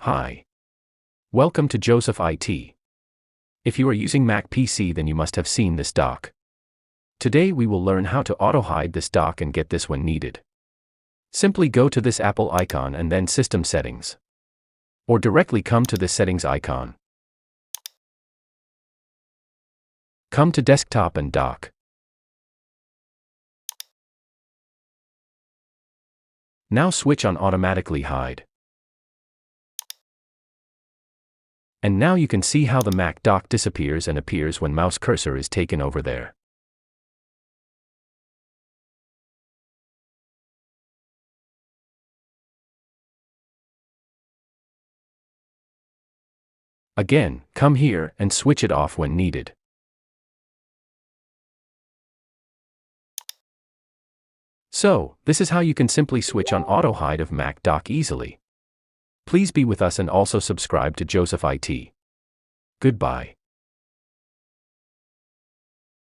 Hi. Welcome to Joseph IT. If you are using Mac PC, then you must have seen this dock. Today we will learn how to auto-hide this dock and get this when needed. Simply go to this Apple icon and then System Settings. Or directly come to this Settings icon. Come to Desktop and Dock. Now switch on Automatically Hide. And now you can see how the Mac dock disappears and appears when mouse cursor is taken over there. Again, come here and switch it off when needed. So, this is how you can simply switch on auto hide of Mac dock easily. Please be with us and also subscribe to Joseph IT. Goodbye.